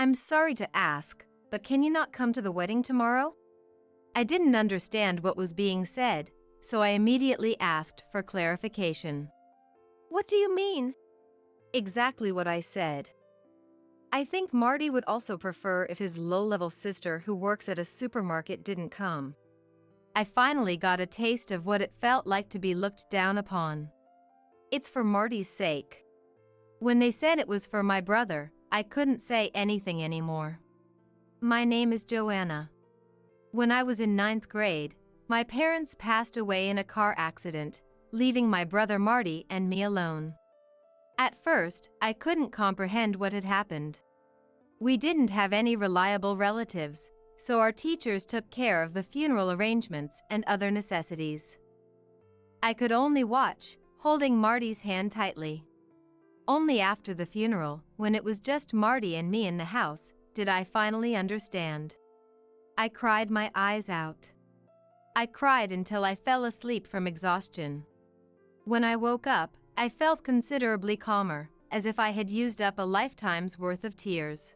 I'm sorry to ask, but can you not come to the wedding tomorrow? I didn't understand what was being said, so I immediately asked for clarification. What do you mean? Exactly what I said. I think Marty would also prefer if his low-level sister who works at a supermarket didn't come. I finally got a taste of what it felt like to be looked down upon. It's for Marty's sake. When they said it was for my brother, I couldn't say anything anymore. My name is Joanna. When I was in 9th grade, my parents passed away in a car accident, leaving my brother Marty and me alone. At first, I couldn't comprehend what had happened. We didn't have any reliable relatives, so our teachers took care of the funeral arrangements and other necessities. I could only watch, holding Marty's hand tightly. Only after the funeral, when it was just Marty and me in the house, did I finally understand. I cried my eyes out. I cried until I fell asleep from exhaustion. When I woke up, I felt considerably calmer, as if I had used up a lifetime's worth of tears.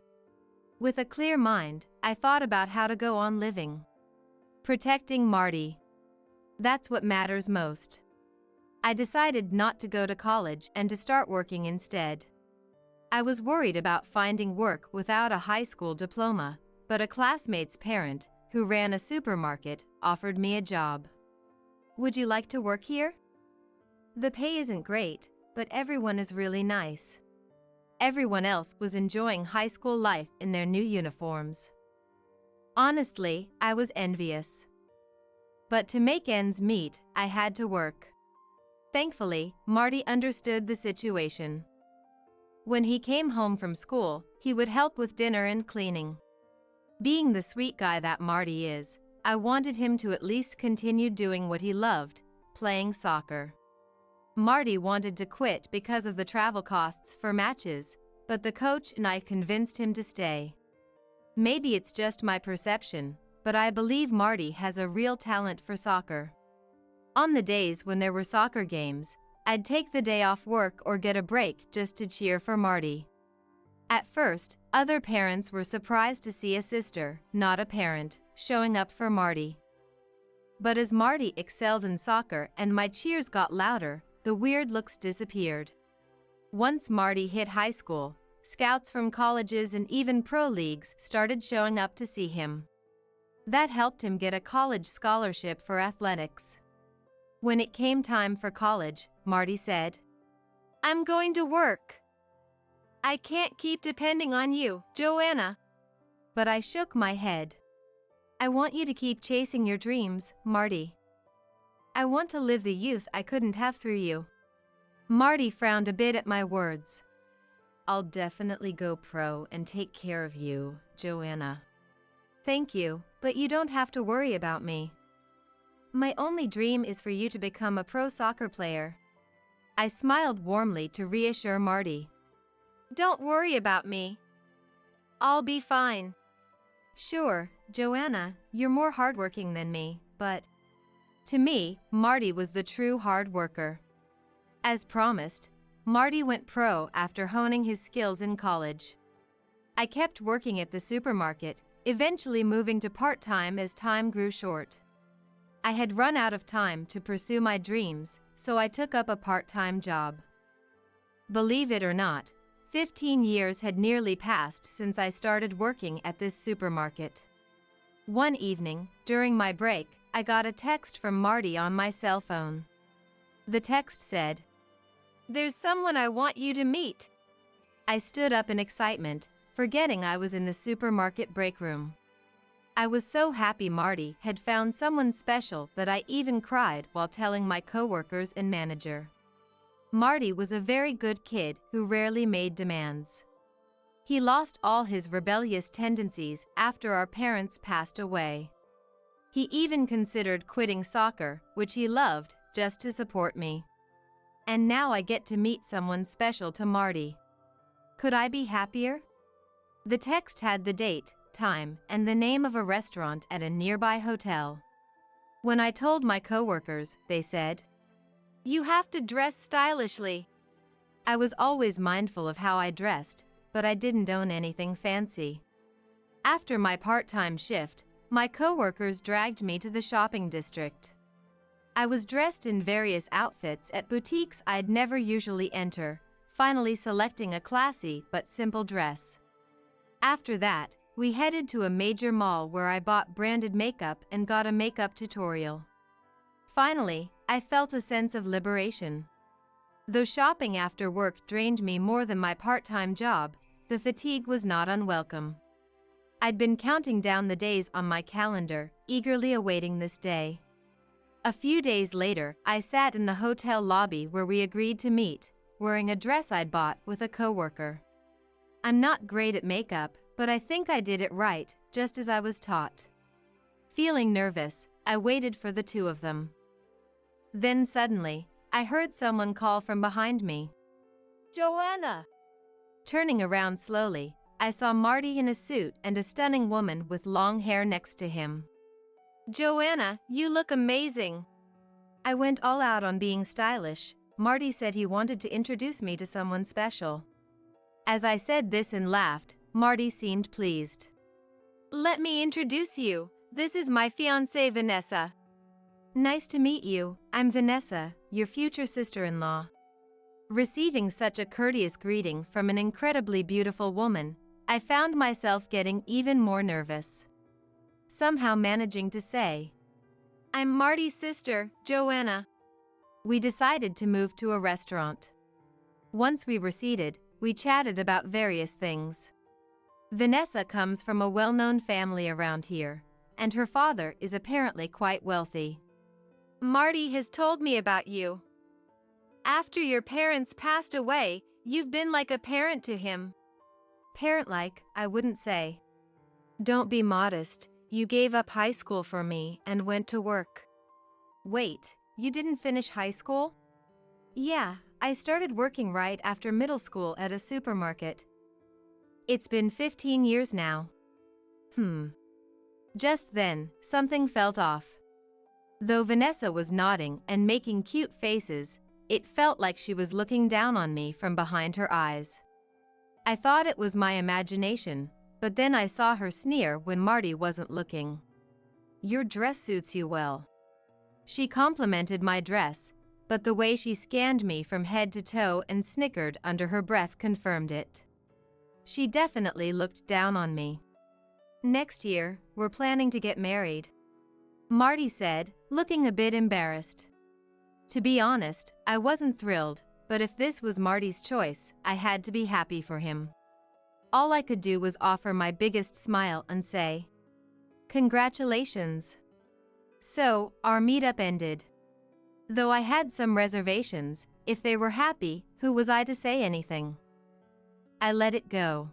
With a clear mind, I thought about how to go on living. Protecting Marty. That's what matters most. I decided not to go to college and to start working instead. I was worried about finding work without a high school diploma, but a classmate's parent, who ran a supermarket, offered me a job. Would you like to work here? The pay isn't great, but everyone is really nice. Everyone else was enjoying high school life in their new uniforms. Honestly, I was envious. But to make ends meet, I had to work. Thankfully, Marty understood the situation. When he came home from school, he would help with dinner and cleaning. Being the sweet guy that Marty is, I wanted him to at least continue doing what he loved, playing soccer. Marty wanted to quit because of the travel costs for matches, but the coach and I convinced him to stay. Maybe it's just my perception, but I believe Marty has a real talent for soccer. On the days when there were soccer games, I'd take the day off work or get a break just to cheer for Marty. At first, other parents were surprised to see a sister, not a parent, showing up for Marty. But as Marty excelled in soccer and my cheers got louder, the weird looks disappeared. Once Marty hit high school, scouts from colleges and even pro leagues started showing up to see him. That helped him get a college scholarship for athletics. When it came time for college, Marty said, I'm going to work. I can't keep depending on you, Joanna. But I shook my head. I want you to keep chasing your dreams, Marty. I want to live the youth I couldn't have through you. Marty frowned a bit at my words. I'll definitely go pro and take care of you, Joanna. Thank you, but you don't have to worry about me. My only dream is for you to become a pro soccer player. I smiled warmly to reassure Marty. Don't worry about me. I'll be fine. Sure, Joanna, you're more hardworking than me, but... To me, Marty was the true hard worker. As promised, Marty went pro after honing his skills in college. I kept working at the supermarket, eventually moving to part-time as time grew short. I had run out of time to pursue my dreams, so I took up a part-time job. Believe it or not, 15 years had nearly passed since I started working at this supermarket. One evening, during my break, I got a text from Marty on my cell phone. The text said, There's someone I want you to meet. I stood up in excitement, forgetting I was in the supermarket break room. I was so happy Marty had found someone special that I even cried while telling my coworkers and manager. Marty was a very good kid who rarely made demands. He lost all his rebellious tendencies after our parents passed away. He even considered quitting soccer, which he loved, just to support me. And now I get to meet someone special to Marty. Could I be happier? The text had the date, time, and the name of a restaurant at a nearby hotel. When I told my coworkers, they said, You have to dress stylishly. I was always mindful of how I dressed, but I didn't own anything fancy. After my part-time shift, my coworkers dragged me to the shopping district. I was dressed in various outfits at boutiques I'd never usually enter, finally selecting a classy but simple dress. After that, we headed to a major mall where I bought branded makeup and got a makeup tutorial. Finally, I felt a sense of liberation. Though shopping after work drained me more than my part-time job, the fatigue was not unwelcome. I'd been counting down the days on my calendar, eagerly awaiting this day. A few days later, I sat in the hotel lobby where we agreed to meet, wearing a dress I'd bought with a coworker. I'm not great at makeup, but I think I did it right, just as I was taught. Feeling nervous, I waited for the two of them. Then suddenly, I heard someone call from behind me. Joanna! Turning around slowly, I saw Marty in a suit and a stunning woman with long hair next to him. Joanna, you look amazing. I went all out on being stylish. Marty said he wanted to introduce me to someone special. As I said this and laughed, Marty seemed pleased. Let me introduce you. This is my fiancée, Vanessa. Nice to meet you. I'm Vanessa, your future sister-in-law. Receiving such a courteous greeting from an incredibly beautiful woman, I found myself getting even more nervous. Somehow managing to say, I'm Marty's sister, Joanna. We decided to move to a restaurant. Once we were seated, we chatted about various things. Vanessa comes from a well-known family around here, and her father is apparently quite wealthy. Marty has told me about you. After your parents passed away, you've been like a parent to him. Parent-like, I wouldn't say. Don't be modest. You gave up high school for me and went to work. Wait, you didn't finish high school? Yeah, I started working right after middle school at a supermarket. It's been 15 years now. Just then, something felt off. Though Vanessa was nodding and making cute faces, it felt like she was looking down on me from behind her eyes. I thought it was my imagination, but then I saw her sneer when Marty wasn't looking. Your dress suits you well. She complimented my dress, but the way she scanned me from head to toe and snickered under her breath confirmed it. She definitely looked down on me. Next year, we're planning to get married, Marty said, looking a bit embarrassed. To be honest, I wasn't thrilled, but if this was Marty's choice, I had to be happy for him. All I could do was offer my biggest smile and say, "Congratulations." So, our meetup ended. Though I had some reservations, if they were happy, who was I to say anything? I let it go.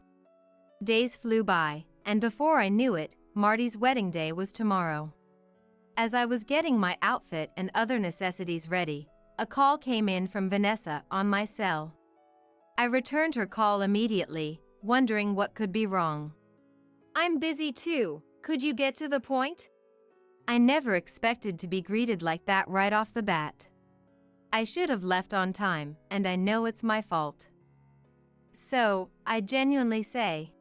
Days flew by, and before I knew it, Marty's wedding day was tomorrow. As I was getting my outfit and other necessities ready, a call came in from Vanessa on my cell. I returned her call immediately, wondering what could be wrong. I'm busy too. Could you get to the point? I never expected to be greeted like that right off the bat. I should have left on time, and I know it's my fault. So, I genuinely say,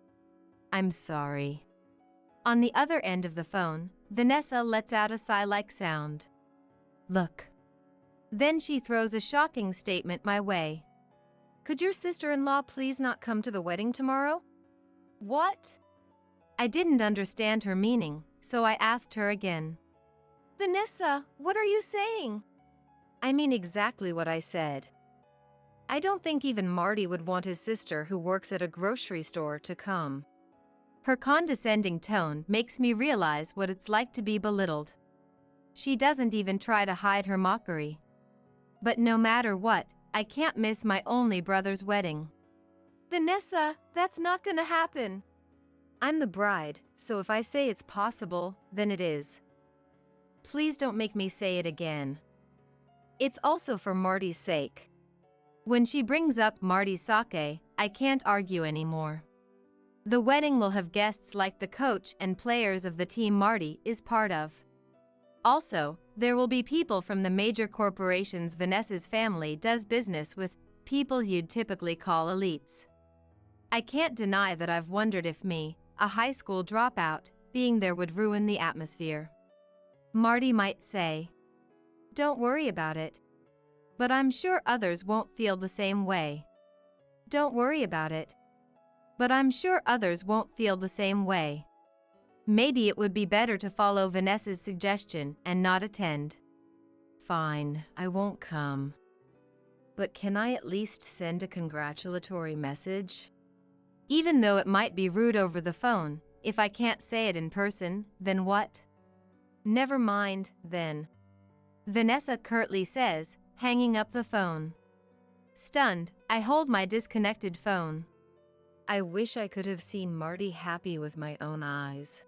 I'm sorry. On the other end of the phone, Vanessa lets out a sigh-like sound. Look. Then she throws a shocking statement my way. Could your sister-in-law please not come to the wedding tomorrow? What? I didn't understand her meaning, so I asked her again. Vanessa, what are you saying? I mean exactly what I said. I don't think even Marty would want his sister who works at a grocery store to come. Her condescending tone makes me realize what it's like to be belittled. She doesn't even try to hide her mockery. But no matter what, I can't miss my only brother's wedding. Vanessa, that's not gonna happen. I'm the bride, so if I say it's possible, then it is. Please don't make me say it again. It's also for Marty's sake. When she brings up Marty's sake, I can't argue anymore. The wedding will have guests like the coach and players of the team Marty is part of. Also, there will be people from the major corporations Vanessa's family does business with, people you'd typically call elites. I can't deny that I've wondered if me, a high school dropout, being there would ruin the atmosphere. Marty might say, "Don't worry about it." But I'm sure others won't feel the same way. Don't worry about it. But I'm sure others won't feel the same way. Maybe it would be better to follow Vanessa's suggestion and not attend. Fine, I won't come. But can I at least send a congratulatory message? Even though it might be rude over the phone, if I can't say it in person, then what? Never mind, then. Vanessa curtly says, hanging up the phone. Stunned, I hold my disconnected phone. I wish I could have seen Marty happy with my own eyes.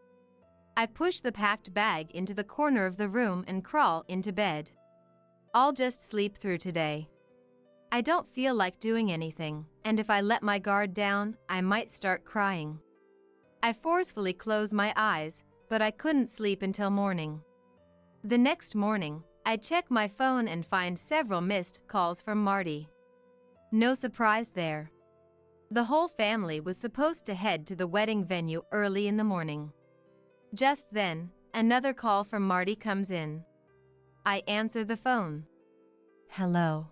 I push the packed bag into the corner of the room and crawl into bed. I'll just sleep through today. I don't feel like doing anything, and if I let my guard down, I might start crying. I forcefully close my eyes, but I couldn't sleep until morning. The next morning, I check my phone and find several missed calls from Marty. No surprise there. The whole family was supposed to head to the wedding venue early in the morning. Just then, another call from Marty comes in. I answer the phone. Hello.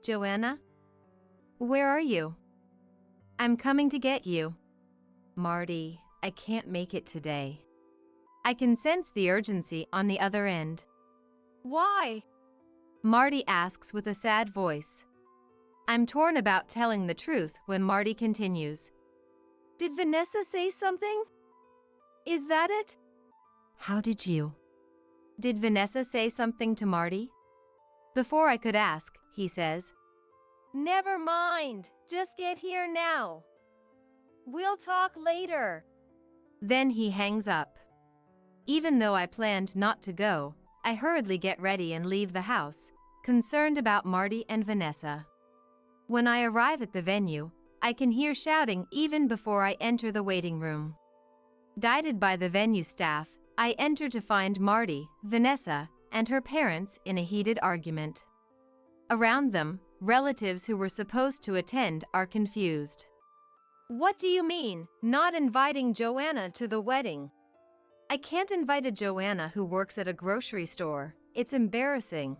Joanna? Where are you? I'm coming to get you. Marty, I can't make it today. I can sense the urgency on the other end. Why? Marty asks with a sad voice. I'm torn about telling the truth when Marty continues. Did Vanessa say something? Is that it? How did you? Did Vanessa say something to Marty? Before I could ask, he says. Never mind, just get here now. We'll talk later. Then he hangs up. Even though I planned not to go, I hurriedly get ready and leave the house, concerned about Marty and Vanessa. When I arrive at the venue, I can hear shouting even before I enter the waiting room. Guided by the venue staff, I enter to find Marty, Vanessa, and her parents in a heated argument. Around them, relatives who were supposed to attend are confused. What do you mean, not inviting Joanna to the wedding? I can't invite a Joanna who works at a grocery store. It's embarrassing.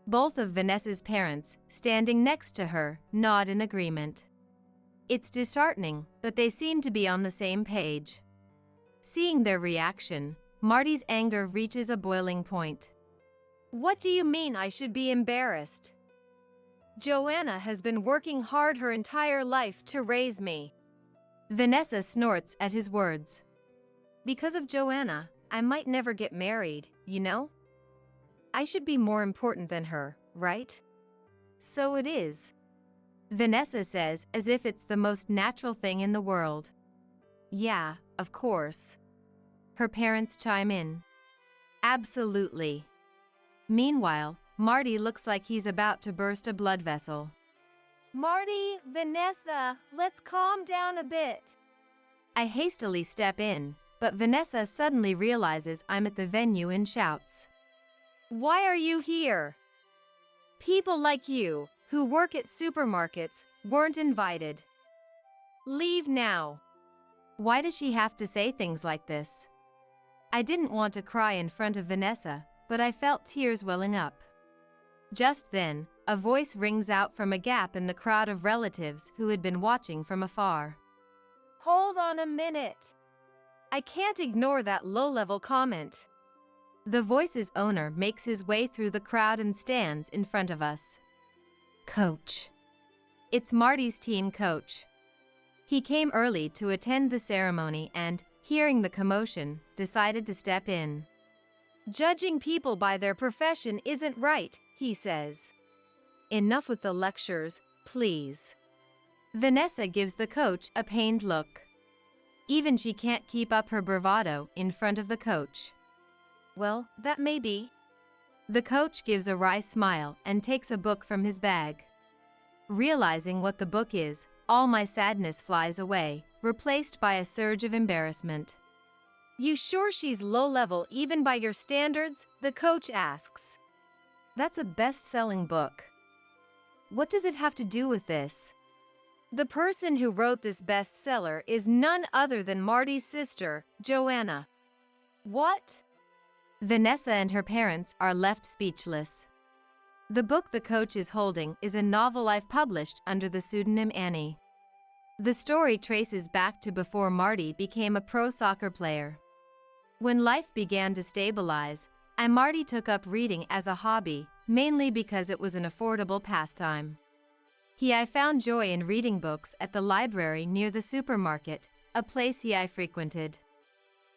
Both of Vanessa's parents, standing next to her, nod in agreement. It's disheartening, but they seem to be on the same page. Seeing their reaction, Marty's anger reaches a boiling point. What do you mean I should be embarrassed? Joanna has been working hard her entire life to raise me. Vanessa snorts at his words. Because of Joanna, I might never get married, you know? I should be more important than her, right? So it is. Vanessa says as if it's the most natural thing in the world. Yeah, of course. Her parents chime in. Absolutely. Meanwhile, Marty looks like he's about to burst a blood vessel. Marty, Vanessa, let's calm down a bit. I hastily step in, but Vanessa suddenly realizes I'm at the venue and shouts. Why are you here? People like you, who work at supermarkets, weren't invited. Leave now. Why does she have to say things like this? I didn't want to cry in front of Vanessa, but I felt tears welling up. Just then, a voice rings out from a gap in the crowd of relatives who had been watching from afar. Hold on a minute. I can't ignore that low-level comment. The voice's owner makes his way through the crowd and stands in front of us. Coach. It's Marty's team coach. He came early to attend the ceremony and, hearing the commotion, decided to step in. Judging people by their profession isn't right, he says. Enough with the lectures, please. Vanessa gives the coach a pained look. Even she can't keep up her bravado in front of the coach. Well, that may be. The coach gives a wry smile and takes a book from his bag. Realizing what the book is, all my sadness flies away, replaced by a surge of embarrassment. You sure she's low-level even by your standards? The coach asks. That's a best-selling book. What does it have to do with this? The person who wrote this bestseller is none other than Marty's sister, Joanna. What? Vanessa and her parents are left speechless. The book the coach is holding is a novel I've published under the pseudonym Annie. The story traces back to before Marty became a pro soccer player. When life began to stabilize, Marty took up reading as a hobby, mainly because it was an affordable pastime. I found joy in reading books at the library near the supermarket, a place I frequented.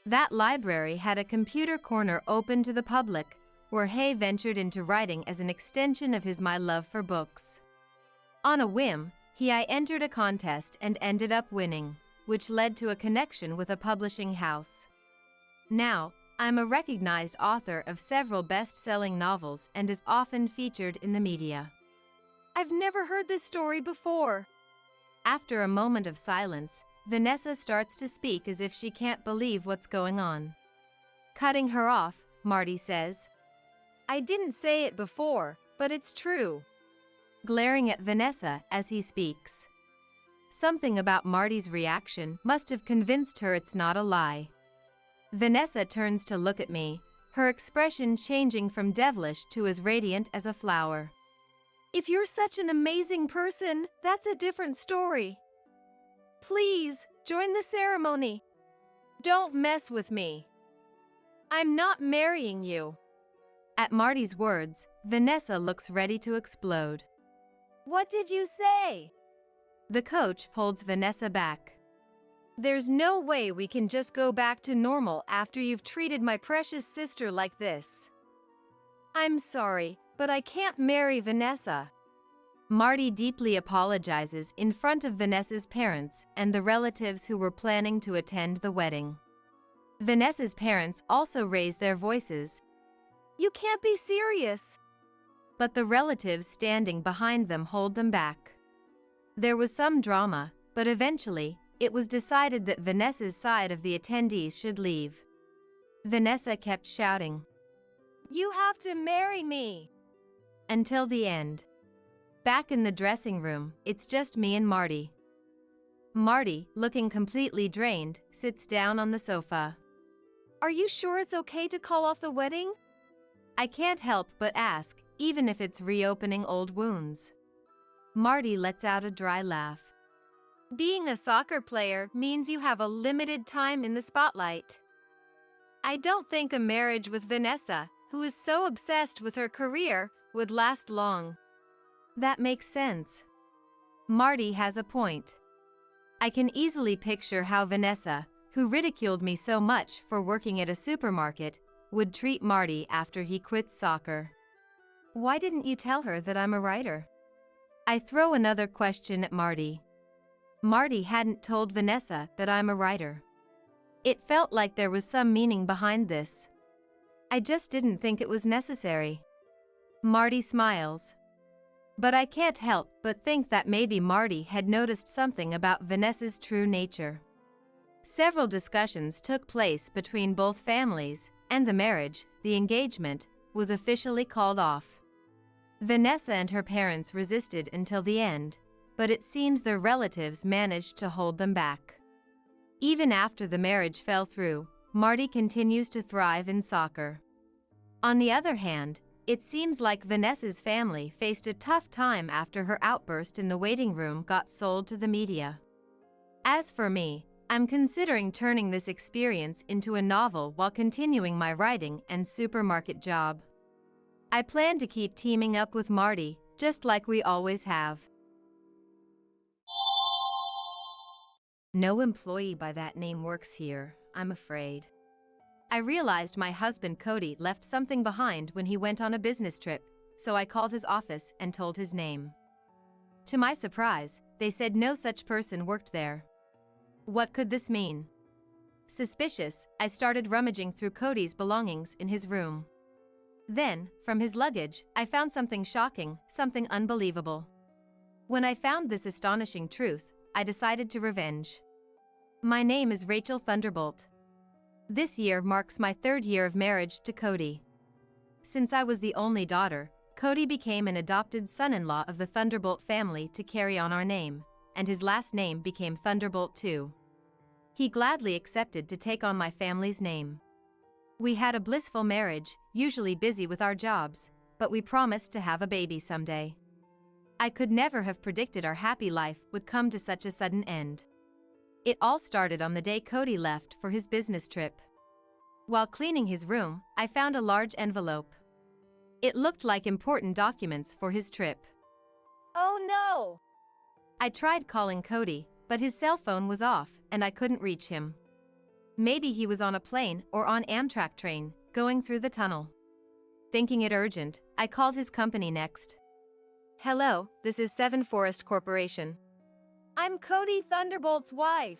That library had a computer corner open to the public, where Hay ventured into writing as an extension of his my love for books. On a whim, I entered a contest and ended up winning, which led to a connection with a publishing house. Now, I'm a recognized author of several best-selling novels and is often featured in the media. I've never heard this story before. After a moment of silence, Vanessa starts to speak as if she can't believe what's going on. Cutting her off, Marty says, I didn't say it before, but it's true. Glaring at Vanessa as he speaks. Something about Marty's reaction must have convinced her it's not a lie. Vanessa turns to look at me, her expression changing from devilish to as radiant as a flower. If you're such an amazing person, that's a different story. Please, join the ceremony. Don't mess with me. I'm not marrying you. At Marty's words, Vanessa looks ready to explode. What did you say? The coach holds Vanessa back. There's no way we can just go back to normal after you've treated my precious sister like this. I'm sorry, but I can't marry Vanessa. Marty deeply apologizes in front of Vanessa's parents and the relatives who were planning to attend the wedding. Vanessa's parents also raise their voices. You can't be serious. But the relatives standing behind them hold them back. There was some drama, but eventually, it was decided that Vanessa's side of the attendees should leave. Vanessa kept shouting, You have to marry me! Until the end. Back in the dressing room, it's just me and Marty. Marty, looking completely drained, sits down on the sofa. Are you sure it's okay to call off the wedding? I can't help but ask, even if it's reopening old wounds. Marty lets out a dry laugh. Being a soccer player means you have a limited time in the spotlight. I don't think a marriage with Vanessa, who is so obsessed with her career, would last long. That makes sense. Marty has a point. I can easily picture how Vanessa, who ridiculed me so much for working at a supermarket, would treat Marty after he quits soccer. Why didn't you tell her that I'm a writer? I throw another question at Marty. Marty hadn't told Vanessa that I'm a writer. It felt like there was some meaning behind this. I just didn't think it was necessary. Marty smiles. But I can't help but think that maybe Marty had noticed something about Vanessa's true nature. Several discussions took place between both families, and the marriage, the engagement, was officially called off. Vanessa and her parents resisted until the end, but it seems their relatives managed to hold them back. Even after the marriage fell through, Marty continues to thrive in soccer. On the other hand, it seems like Vanessa's family faced a tough time after her outburst in the waiting room got sold to the media. As for me, I'm considering turning this experience into a novel while continuing my writing and supermarket job. I plan to keep teaming up with Marty, just like we always have. No employee by that name works here, I'm afraid. I realized my husband Cody left something behind when he went on a business trip, so I called his office and told his name. To my surprise, they said no such person worked there. What could this mean? Suspicious, I started rummaging through Cody's belongings in his room. Then, from his luggage, I found something shocking, something unbelievable. When I found this astonishing truth, I decided to revenge. My name is Rachel Thunderbolt. This year marks my 3rd year of marriage to Cody. Since I was the only daughter, Cody became an adopted son-in-law of the Thunderbolt family to carry on our name, and his last name became Thunderbolt too. He gladly accepted to take on my family's name. We had a blissful marriage, usually busy with our jobs, but we promised to have a baby someday. I could never have predicted our happy life would come to such a sudden end. It all started on the day Cody left for his business trip. While cleaning his room, I found a large envelope. It looked like important documents for his trip. Oh no! I tried calling Cody, but his cell phone was off and I couldn't reach him. Maybe he was on a plane or on Amtrak train, going through the tunnel. Thinking it urgent, I called his company next. Hello, this is Seven Forest Corporation. I'm Cody Thunderbolt's wife.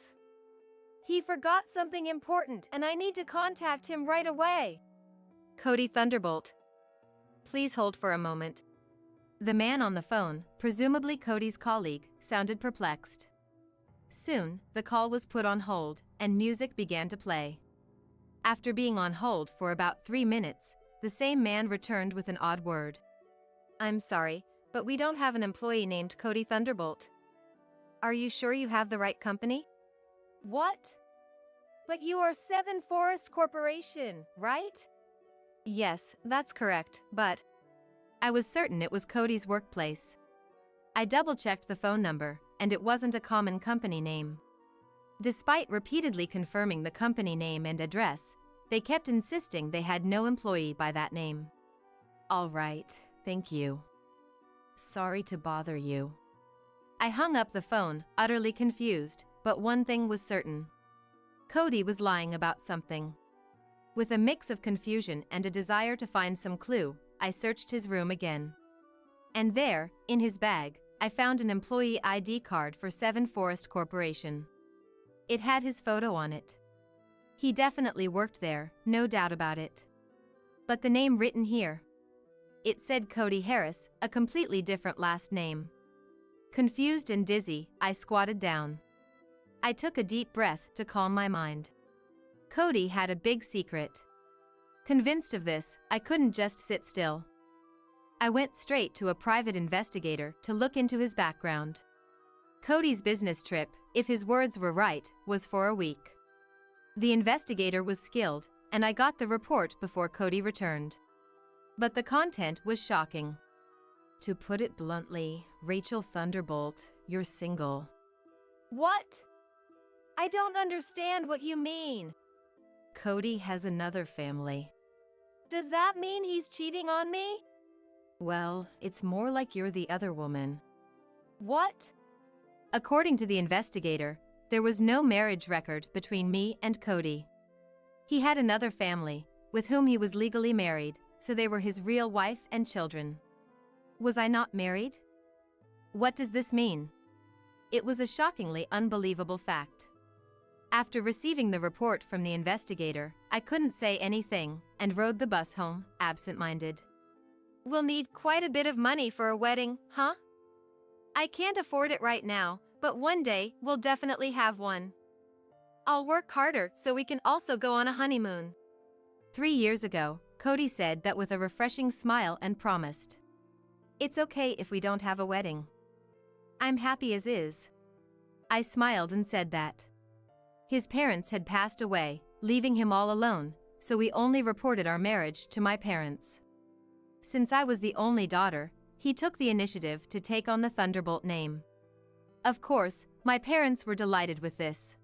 He forgot something important and I need to contact him right away. Cody Thunderbolt. Please hold for a moment. The man on the phone, presumably Cody's colleague, sounded perplexed. Soon, the call was put on hold, and music began to play. After being on hold for about 3 minutes, the same man returned with an odd word. I'm sorry, but we don't have an employee named Cody Thunderbolt. Are you sure you have the right company? What? But you are Seven Forest Corporation, right? Yes, that's correct, but I was certain it was Cody's workplace. I double-checked the phone number, and it wasn't a common company name. Despite repeatedly confirming the company name and address, they kept insisting they had no employee by that name. All right, thank you. Sorry to bother you. I hung up the phone, utterly confused, but one thing was certain. Cody was lying about something. With a mix of confusion and a desire to find some clue, I searched his room again. And there, in his bag, I found an employee ID card for Seven Forest Corporation. It had his photo on it. He definitely worked there, no doubt about it. But the name written here. It said Cody Harris, a completely different last name. Confused and dizzy, I squatted down. I took a deep breath to calm my mind. Cody had a big secret. Convinced of this, I couldn't just sit still. I went straight to a private investigator to look into his background. Cody's business trip, if his words were right, was for a week. The investigator was skilled, and I got the report before Cody returned. But the content was shocking. To put it bluntly, Rachel Thunderbolt, you're single. What? I don't understand what you mean. Cody has another family. Does that mean he's cheating on me? Well, it's more like you're the other woman. What? According to the investigator, there was no marriage record between me and Cody. He had another family, with whom he was legally married, so they were his real wife and children. Was I not married? What does this mean? It was a shockingly unbelievable fact. After receiving the report from the investigator, I couldn't say anything and rode the bus home, absent-minded. We'll need quite a bit of money for a wedding, huh? I can't afford it right now, but one day we'll definitely have one. I'll work harder so we can also go on a honeymoon. 3 years ago, Cody said that with a refreshing smile and promised. It's okay if we don't have a wedding. I'm happy as is. I smiled and said that. His parents had passed away, leaving him all alone, so we only reported our marriage to my parents. Since I was the only daughter, he took the initiative to take on the Thunderbolt name. Of course, my parents were delighted with this.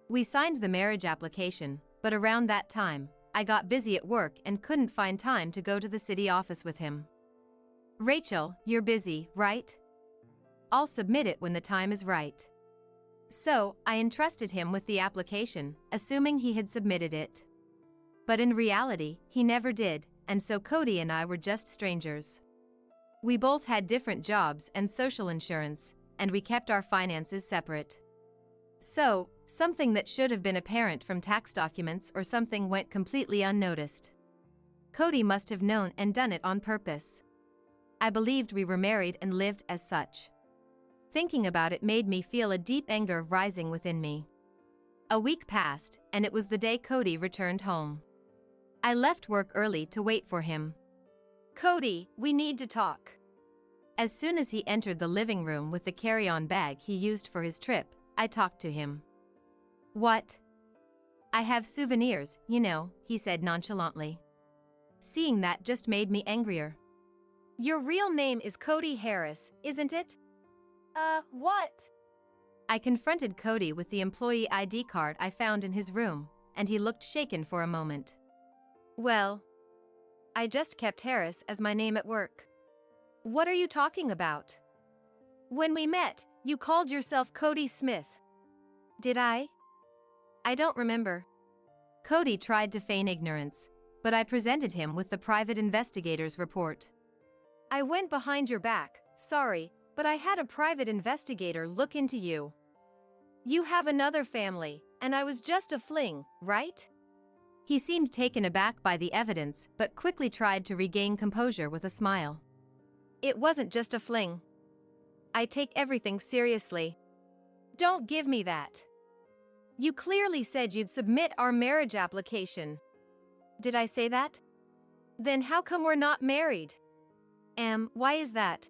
We signed the marriage application, but around that time, I got busy at work and couldn't find time to go to the city office with him. Rachel, you're busy, right? I'll submit it when the time is right. So, I entrusted him with the application, assuming he had submitted it. But in reality, he never did, and so Cody and I were just strangers. We both had different jobs and social insurance, and we kept our finances separate. So, something that should have been apparent from tax documents or something went completely unnoticed. Cody must have known and done it on purpose. I believed we were married and lived as such. Thinking about it made me feel a deep anger rising within me. A week passed, and it was the day Cody returned home. I left work early to wait for him. Cody, we need to talk. As soon as he entered the living room with the carry-on bag he used for his trip, I talked to him. "What?" "I have souvenirs, you know," he said nonchalantly. Seeing that just made me angrier. Your real name is Cody Harris, isn't it? What? I confronted Cody with the employee ID card I found in his room, and he looked shaken for a moment. Well, I just kept Harris as my name at work. What are you talking about? When we met, you called yourself Cody Smith. Did I? I don't remember. Cody tried to feign ignorance, but I presented him with the private investigator's report. I went behind your back, sorry, but I had a private investigator look into you. You have another family, and I was just a fling, right? He seemed taken aback by the evidence, but quickly tried to regain composure with a smile. It wasn't just a fling. I take everything seriously. Don't give me that. You clearly said you'd submit our marriage application. Did I say that? Then how come we're not married? Why is that?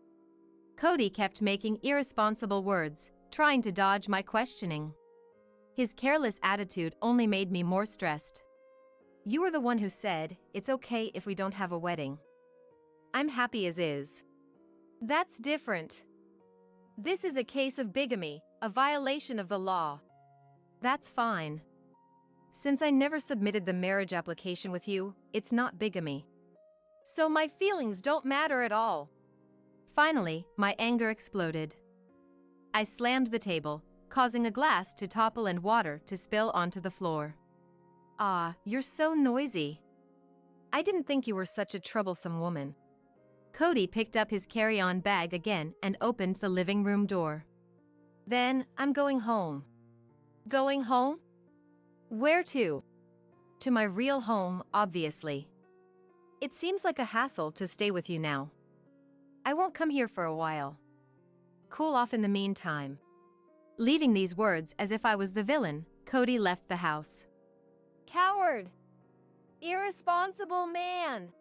Cody kept making irresponsible words, trying to dodge my questioning. His careless attitude only made me more stressed. You were the one who said, "It's okay if we don't have a wedding." I'm happy as is. That's different. This is a case of bigamy, a violation of the law. That's fine. Since I never submitted the marriage application with you, it's not bigamy. So my feelings don't matter at all. Finally, my anger exploded. I slammed the table, causing a glass to topple and water to spill onto the floor. "Ah, you're so noisy. I didn't think you were such a troublesome woman." Cody picked up his carry-on bag again and opened the living room door. Then, I'm going home. Going home? Where to? To my real home, obviously. It seems like a hassle to stay with you now. I won't come here for a while. Cool off in the meantime. Leaving these words as if I was the villain, Cody left the house. Coward! Irresponsible man!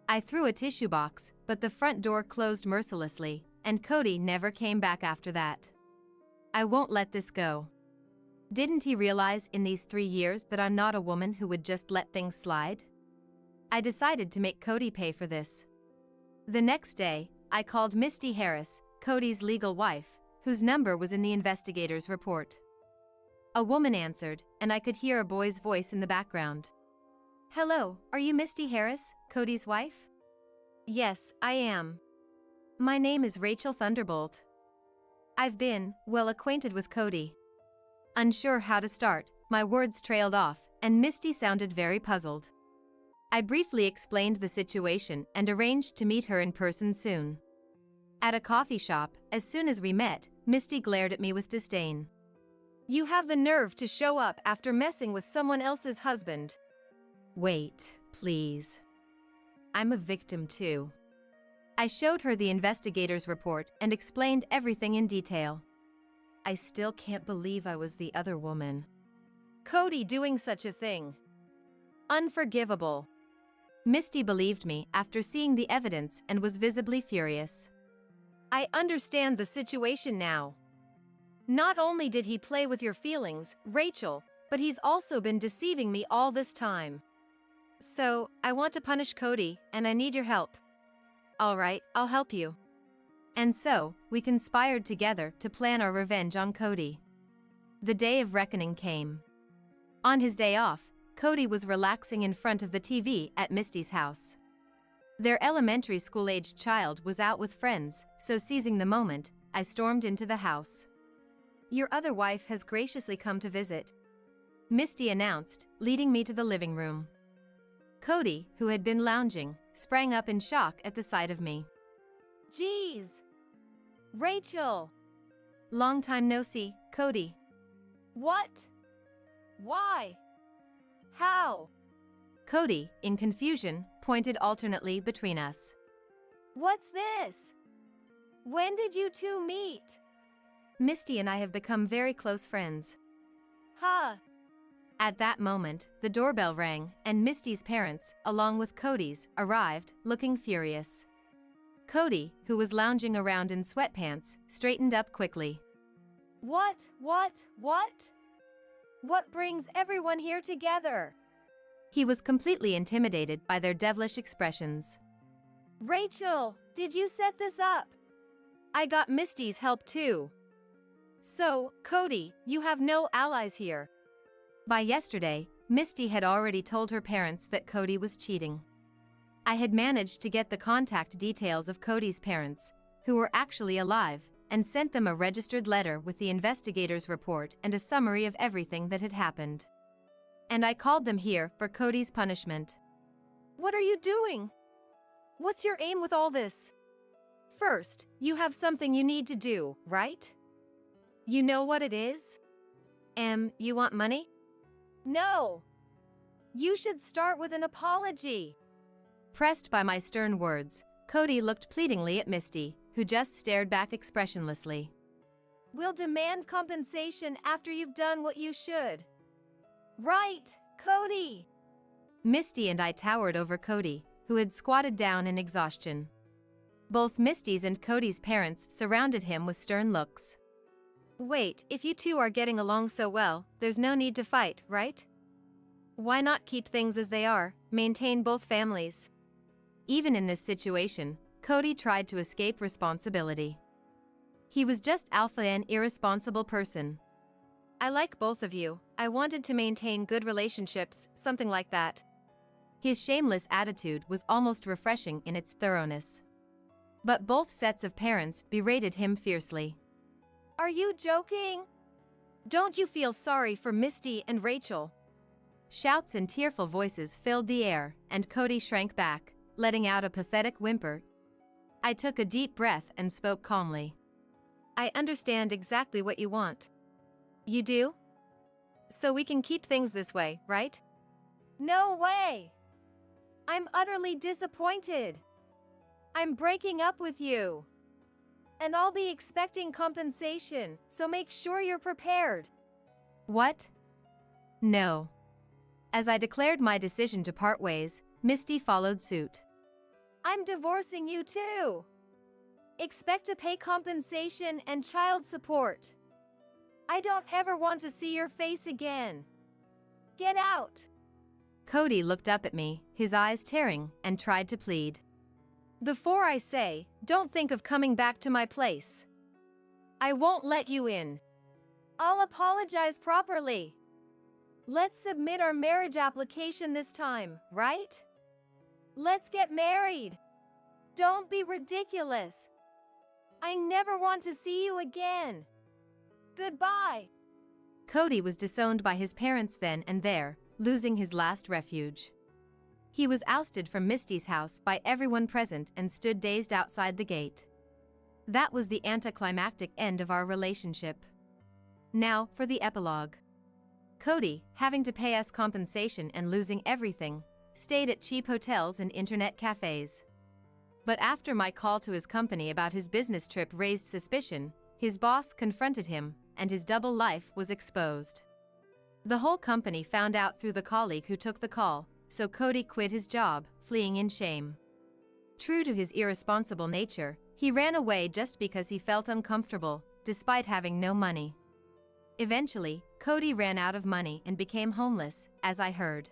I threw a tissue box, but the front door closed mercilessly, and Cody never came back after that. I won't let this go. Didn't he realize in these 3 years that I'm not a woman who would just let things slide? I decided to make Cody pay for this. The next day, I called Misty Harris, Cody's legal wife, whose number was in the investigator's report. A woman answered, and I could hear a boy's voice in the background. "Hello, are you Misty Harris, Cody's wife?" "Yes, I am. My name is Rachel Thunderbolt. I've been, well acquainted with Cody." Unsure how to start, my words trailed off, and Misty sounded very puzzled. I briefly explained the situation and arranged to meet her in person soon. At a coffee shop, as soon as we met, Misty glared at me with disdain. You have the nerve to show up after messing with someone else's husband. Wait, please. I'm a victim too. I showed her the investigator's report and explained everything in detail. I still can't believe I was the other woman. Cody doing such a thing. Unforgivable. Misty believed me after seeing the evidence and was visibly furious. I understand the situation now. Not only did he play with your feelings, Rachel, but he's also been deceiving me all this time. So, I want to punish Cody, and I need your help. All right, I'll help you. And so, we conspired together to plan our revenge on Cody. The day of reckoning came. On his day off, Cody was relaxing in front of the TV at Misty's house. Their elementary school-aged child was out with friends, so seizing the moment, I stormed into the house. Your other wife has graciously come to visit, Misty announced, leading me to the living room. Cody, who had been lounging, sprang up in shock at the sight of me. Geez! Rachel! Long time no see, Cody. What? Why? How? Cody, in confusion, pointed alternately between us. What's this? When did you two meet? Misty and I have become very close friends. Huh. At that moment, the doorbell rang, and Misty's parents, along with Cody's, arrived, looking furious. Cody, who was lounging around in sweatpants, straightened up quickly. What? What brings everyone here together? He was completely intimidated by their devilish expressions. Rachel, did you set this up? I got Misty's help too. So, Cody, you have no allies here. By yesterday, Misty had already told her parents that Cody was cheating. I had managed to get the contact details of Cody's parents, who were actually alive, and sent them a registered letter with the investigator's report and a summary of everything that had happened. And I called them here for Cody's punishment. What are you doing? What's your aim with all this? First, you have something you need to do, right? You know what it is? You want money? No. You should start with an apology. Pressed by my stern words, Cody looked pleadingly at Misty, who just stared back expressionlessly. We'll demand compensation after you've done what you should. Right, Cody! Misty and I towered over Cody, who had squatted down in exhaustion. Both Misty's and Cody's parents surrounded him with stern looks. Wait, if you two are getting along so well, there's no need to fight, right? Why not keep things as they are, maintain both families? Even in this situation, Cody tried to escape responsibility. He was just alpha and irresponsible person. I like both of you. I wanted to maintain good relationships, something like that. His shameless attitude was almost refreshing in its thoroughness. But both sets of parents berated him fiercely. Are you joking? Don't you feel sorry for Misty and Rachel? Shouts and tearful voices filled the air, and Cody shrank back, letting out a pathetic whimper. I took a deep breath and spoke calmly. I understand exactly what you want. You do? So we can keep things this way, right? No way! I'm utterly disappointed. I'm breaking up with you. And I'll be expecting compensation, so make sure you're prepared. What? No. As I declared my decision to part ways, Misty followed suit. I'm divorcing you too. Expect to pay compensation and child support. I don't ever want to see your face again. Get out. Cody looked up at me, his eyes tearing, and tried to plead. Before I say, don't think of coming back to my place. I won't let you in. I'll apologize properly. Let's submit our marriage application this time, right? Let's get married. Don't be ridiculous. I never want to see you again. Goodbye. Cody was disowned by his parents then and there, losing his last refuge. He was ousted from Misty's house by everyone present and stood dazed outside the gate. That was the anticlimactic end of our relationship. Now for the epilogue. Cody, having to pay us compensation and losing everything, stayed at cheap hotels and internet cafes. But after my call to his company about his business trip raised suspicion, his boss confronted him, and his double life was exposed. The whole company found out through the colleague who took the call, so Cody quit his job, fleeing in shame. True to his irresponsible nature, he ran away just because he felt uncomfortable, despite having no money. Eventually, Cody ran out of money and became homeless, as I heard.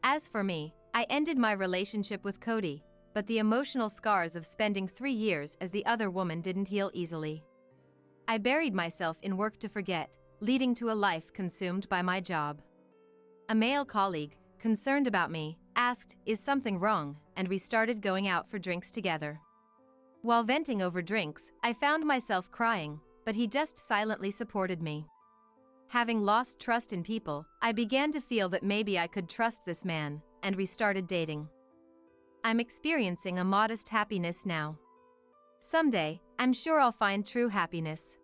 As for me, I ended my relationship with Cody, but the emotional scars of spending 3 years as the other woman didn't heal easily. I buried myself in work to forget, leading to a life consumed by my job. A male colleague, concerned about me, asked, "Is something wrong?" and we started going out for drinks together. While venting over drinks, I found myself crying, but he just silently supported me. Having lost trust in people, I began to feel that maybe I could trust this man, and we started dating. I'm experiencing a modest happiness now. Someday, I'm sure I'll find true happiness.